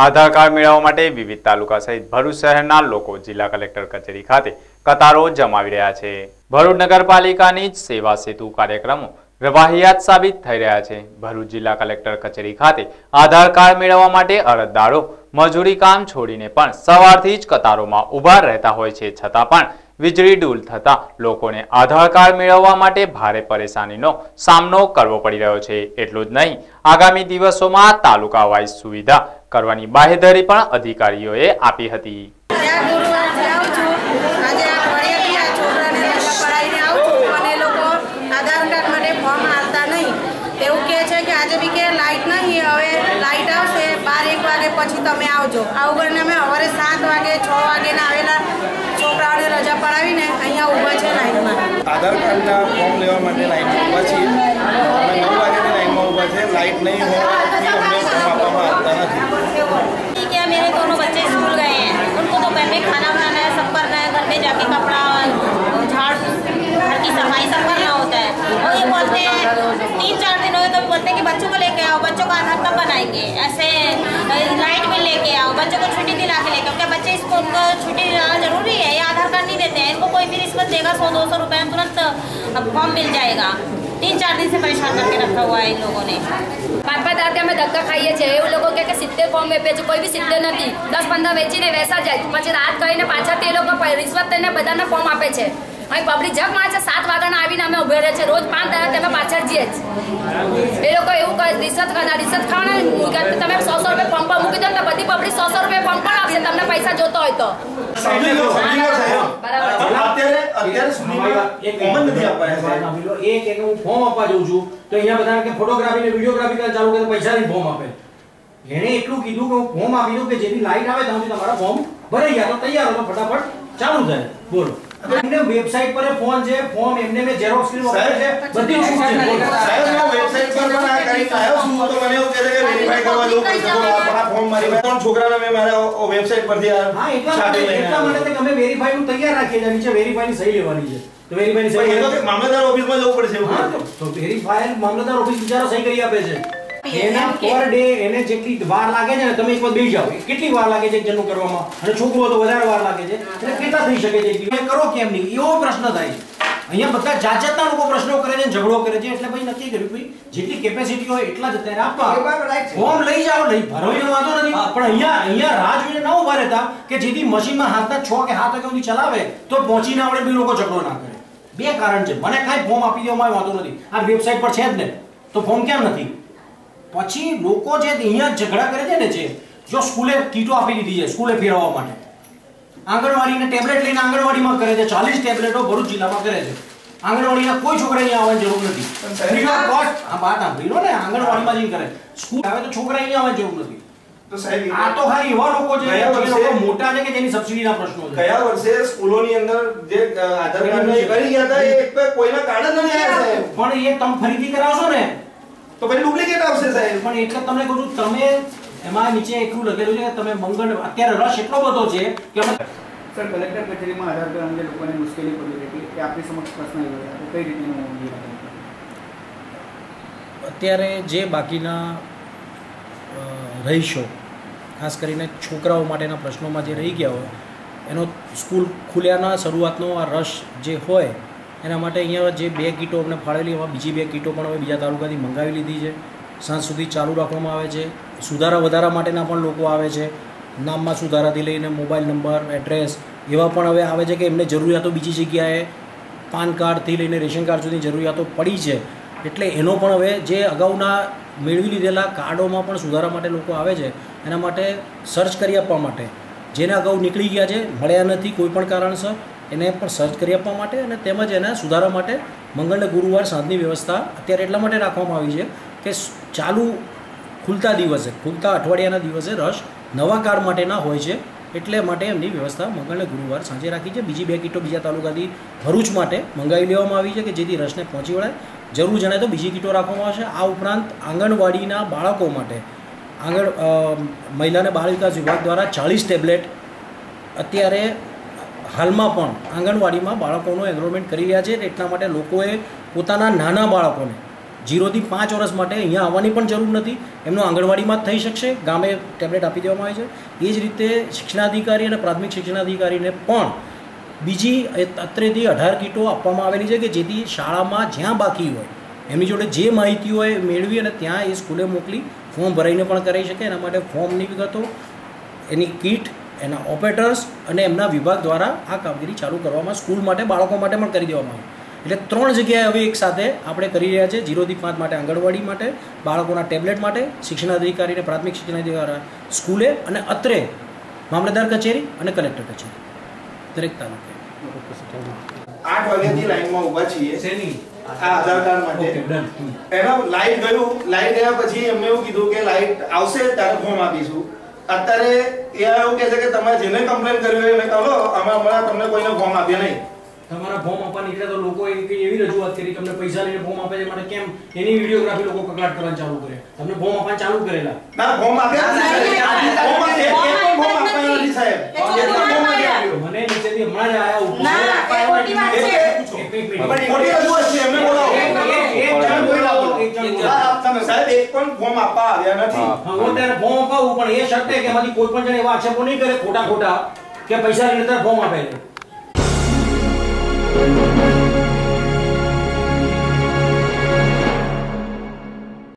આધાર card મેળવવા માટે વિવિધ તાલુકા સહિત ભરૂચ શહેરના લોકો જિલ્લા કલેક્ટર કચેરી ખાતે કતારો જમાવી રહ્યા છે। ભરૂચ નગરપાલિકાની જ સેવા સેતુ કાર્યક્રમો વ્યવહારિયાત સાબિત થઈ રહ્યા છે। ભરૂચ જિલ્લા કલેક્ટર કચેરી ખાતે આધાર કાર્ડ મેળવવા માટે અરજદારો મજૂરી કામ છોડીને પણ સવારથી જ કતારોમાં ઊભા રહેતા હોય છે, છતાં પણ વીજળી ડૂલ થતા લોકોને આધાર કાર્ડ મેળવવા માટે ભારે પરેશાનીનો સામનો કરવો પડી રહ્યો છે। એટલું જ નહીં, આગામી દિવસોમાં તાલુકા વાઇઝ સુવિધા કરવાની બાહેધરી પણ અધિકારીઓએ આપી હતી। પછી તમે આવજો આવું કરીને અમે સવારે 7 વાગે 6 વાગે ને આવેલા છોકરાઓને રજા પડાવીને અહીંયા ઊભા છે લાઈનમાં। આધાર કાર્ડના ફોર્મ લેવા માટે લાઈનમાં ઊભા છીએ। અમે 9 વાગ્યાની લાઈનમાં ઊભા છે। લાઈટ નહીં હોવાથી અમને ફોર્મ આપવામાં આવતા નથી। क्या मेरे दोनों बच्चे स्कूल गए हैं, उनको तो घर में खाना बनाना है, सब करना है, घर में जाके कपड़ा झाड़ घर की सफाई सब करना होता है। और ये बोलते हैं 3-4 दिन हुए तो बोलते हैं कि बच्चों को लेके आओ, बच्चों का आधार कब बनाएंगे, ऐसे लाइट में लेके आओ, बच्चों को छुट्टी दिला के लेके आओ। क्या बच्चे इसको उनको छुट्टी दिलाना जरूरी है? या आधार कार्ड नहीं देते हैं, इनको कोई भी रिश्वत देगा 100-200 रुपये में तुरंत फॉर्म मिल जाएगा। 3-4 दिन से परेशान करके रखा हुआ है इन लोगों ने। 5-5 दादा અમે ધક્કા ખાઈએ છીએ। એવું લોકો કે 70 ફોર્મ વેચે છે, કોઈ બી 70 નથી, 10-15 વેચીને વેસા જાય, પછી રાત કહીને પાછા તે લોકો રિશ્વત લઈને બધાને ફોર્મ આપે છે। અહીં પબ્લિક જગ માં છે, 7 વાગ્યાના આવીને અમે ઉભે રહે છે, રોજ 5 દાડા તમે પાછળ જઈએ જ। એ લોકો એવું કહે રિશ્વત ખાવાના તમે 100 રૂપિયા ફોર્મ પર મૂકી દો તો બધી પબ્લિક 100 રૂપિયા ફોર્મ પણ આપશે તમને પૈસા જોતો હોય તો। ફોર્મ આપવા જઉં છું તો અહીંયા બધા કે ફોટોગ્રાફી ને વિડીયોગ્રાફી કરે ચાલુ કરે પૈસા ની ફોર્મ આપે। એને એટલું કીધું કે હું ફોર્મ આપી દઉં કે જેથી લાઈટ આવે ત્યાં તમારા ફોર્મ ભરાઈ ગયા તો તૈયાર હો તો ફટાફટ ચાલુ થાય। બોલો એમને વેબસાઈટ પર ફોન છે, ફોર્મ એમને મે ઝેરોક્સ સ્ક્રીન વાપરે છે, બધી વસ્તુ છે। સાહેબ હું વેબસાઈટ પર પણ આ કરી આવ્યો છું તો મને એવું કહે છે કે વેરીફાઈ કરવા જવું પડશે તો આપણા ફોર્મ મારી ત્રણ છોકરાને મે મારા વેબસાઈટ પરથી હા એટલા માટે કે અમે વેરીફાઈ નું તૈયાર રાખીએ છીએ, નીચે વેરીફાઈ ની સહી લેવાની છે તો વેરીફાઈ ની સહી તો મામલતદાર ઓફિસમાં જવું પડશે। હા તો વેરીફાઈ મામલતદાર ઓફિસ બિચારો સહી કરી આપે છે। એના પર ડે એને જેટલી વાર લાગે છે ને તમે એક વાર બેસી જાઓ કેટલી વાર લાગે છે જન્મ કરવામાં અને છોકરો તો વધારે વાર લાગે છે એટલે કેટલા થઈ શકે છે એ કરો કેમ નહીં એવો પ્રશ્ન થાય છે। અહીંયા બધા જાત જાતના લોકો પ્રશ્નો કરે છે, ઝઘડો કરે છે, એટલે ભાઈ નક્કી કર્યું ભાઈ જેટલી કેપેસિટી હોય એટલા જ અત્યારે આપવા ફોર્મ લઈ જાઓ, લઈ ભરવાનો વાંધો નથી, પણ અહીંયા રાહ જોઈને ના ઉભા રહેતા કે જેથી મશીનમાં હાથના 6 કે 7 વાગ્યા સુધી ચલાવે તો પહોંચી ના આવડે બી લોકો ઝઘડો ના કરે। બે કારણ છે, મને કાંઈ ફોર્મ આપી દેવામાં વાંધો નથી, આ વેબસાઈટ પર છે જ ને તો ફોર્મ કેમ નથી? પછી લોકો જે અહીંયા ઝઘડા કરે છે ને જે જો સ્કૂલે કીટો આપી દીધી છે સ્કૂલે ફેરવવા માટે, આંગણવાડીને ટેબ્લેટ લઈને આંગણવાડીમાં કરે છે, 40 ટેબ્લેટો ભરૂચ જિલ્લામાં કરે છે। આંગણવાડીના કોઈ છોકરા અહીંયા આવવાની જરૂર નથી, ફ્રી ઓફ કોસ્ટ આ વાત સાંભળી ને આંગણવાડીમાં જઈને કરે, સ્કૂલ આવે તો છોકરા અહીંયા આવવાની જરૂર નથી। તો સાહેબ આ તો ખાલી એવા લોકો છે જે લોકો મોટા છે કે જેની સબસિડીના પ્રશ્નો છે। ગયા વર્ષે સ્કૂલોની અંદર જે આધાર કાર્ડ કરી ગયા હતા એ કોઈના કાર્ડ જ નથી આવ્યા સાહેબ, પણ એ તમે ફરીથી કરાવશો ને તો પછી ડુપ્લિકેટ આવશે સાહેબ। પણ એટલે તમને કહું છું તમે એમાં નીચે એટલું લખેલું છે કે તમે મંગળ અત્યારે રશ એટલો બધો છે કે અમે સર કલેક્ટર કચેરીમાં આધાર કાર્ડ અંગે લોકોને મુશ્કેલી પડી રહી હતી કે આપણી સમક્ષ પ્રશ્ન આવ્યો હતો કઈ રીતનું અત્યારે જે બાકીના રહીશો ખાસ કરીને છોકરાઓ માટેના પ્રશ્નોમાં જે રહી ગયા હોય એનો સ્કૂલ ખુલ્યાના શરૂઆતનો આ રશ જે હોય એના માટે અહીંયા જે 2 કીટો અમને ફાળવેલી એમાં બીજી 2 કીટો પણ હવે બીજા તાલુકાથી મંગાવી લીધી છે, સાંજ સુધી ચાલુ રાખવામાં આવે છે। સુધારા વધારા માટેના પણ લોકો આવે છે, નામમાં સુધારાથી લઈને મોબાઈલ નંબર એડ્રેસ એવા પણ હવે આવે છે કે એમને જરૂરિયાતો બીજી જગ્યાએ પાન કાર્ડથી લઈને રેશન કાર્ડ સુધી જરૂરિયાતો પડી છે, એટલે એનો પણ હવે જે અગાઉના મેળવી લીધેલા કાર્ડોમાં પણ સુધારા માટે લોકો આવે છે। એના માટે સર્ચ કરી આપવા માટે જેને અગાઉ નીકળી ગયા છે મળ્યા નથી કોઈ પણ કારણસર એને પણ સર્ચ કરી આપવા માટે અને તેમજ એના સુધારા માટે મંગળ અને ગુરુવાર સાંજની વ્યવસ્થા અત્યારે એટલા માટે રાખવામાં આવી છે કે ચાલુ ખુલતા દિવસે ખુલતા અઠવાડિયાના દિવસે રશ નવા કાર્ડ માટેના હોય છે, એટલે માટે એમની વ્યવસ્થા મંગળ અને ગુરુવાર સાંજે રાખી છે। બીજી 2 કીટો બીજા તાલુકાથી ભરૂચ માટે મંગાવી લેવામાં આવી છે કે જેથી રશને પહોંચી વળાય, જરૂર જણાય તો બીજી કીટો રાખવામાં આવશે। આ ઉપરાંત આંગણવાડીના બાળકો માટે મહિલા અને બાળ વિકાસ વિભાગ દ્વારા 40 ટેબ્લેટ અત્યારે હાલમાં પણ આંગણવાડીમાં બાળકોનું એનરોલમેન્ટ કરી રહ્યા છે। એટલા માટે લોકોએ પોતાના નાના બાળકોને 0 થી 5 વર્ષ માટે અહીંયા આવવાની પણ જરૂર નથી, એમનો આંગણવાડીમાં જ થઈ શકશે, ગામે ટેબ્લેટ આપી દેવામાં આવે છે। એ જ રીતે શિક્ષણાધિકારી અને પ્રાથમિક શિક્ષણાધિકારીને પણ બીજી 13 થી 18 કીટો આપવામાં આવેલી છે કે જેથી શાળામાં જ્યાં બાકી હોય એમની જોડે જે માહિતી હોય મેળવી અને ત્યાં એ સ્કૂલે મોકલી ફોર્મ ભરાઈને પણ કરી શકે। એના માટે ફોર્મની વિગતો, એની કીટ, એના ઓપરેટર્સ અને એમના વિભાગ દ્વારા આ કામગીરી ચાલુ કરવામાં સ્કૂલ માટે બાળકો માટે પણ કરી દેવામાં આવે। એટલે 3 જગ્યાએ હવે એક સાથે આપણે કરી રહ્યા છે, 0 થી 5 માટે આંગણવાડી માટે, બાળકોના ટેબ્લેટ માટે, શિક્ષણાધિકારીને પ્રાથમિક શિક્ષણાધિકારી સ્કૂલે અને અત્રે મામલતદાર કચેરી અને કલેક્ટર કચેરી દરેક તાલુકે। 8 વાગ્યાથી લાઈનમાં ઊભા છીએ આ આધાર કાર્ડ માટે। એનો લાઈટ ગયા પછી એમને એવું કીધું કે લાઈટ આવશે ત્યારે ફોર્મ આપીશું। અત્યારે એ એવું કહે છે કે તમે જેને કમ્પ્લેન કર્યું હોય એને કહો અમે હમણાં તમને કોઈને ફોર્મ આપ્યા નહીં। તમારા ફોર્મ આપવા નીકળ્યા તો લોકોએ એવી રજૂઆત કરી તમને પૈસા લઈને ફોર્મ આપે છે માટે કેમ એની વિડીયોગ્રાફી લોકો કકડાટ કરવાનું ચાલુ કરે? તમને ફોર્મ આપવાનું ચાલુ કરેલા? ના, ફોર્મ આપ્યા નથી સાહેબ। મને નીચેથી હમણાં જ આયા ઉપર સાહેબ એક પણ ફોર્મ આપવા આવ્યા નથી। હું ત્યારે ફોર્મ અપાવું પણ એ શરતે કે એમાંથી કોઈ પણ જણ એવા આક્ષેપો નહીં કરે ખોટા કે પૈસા લઈને ફોર્મ આપે છે।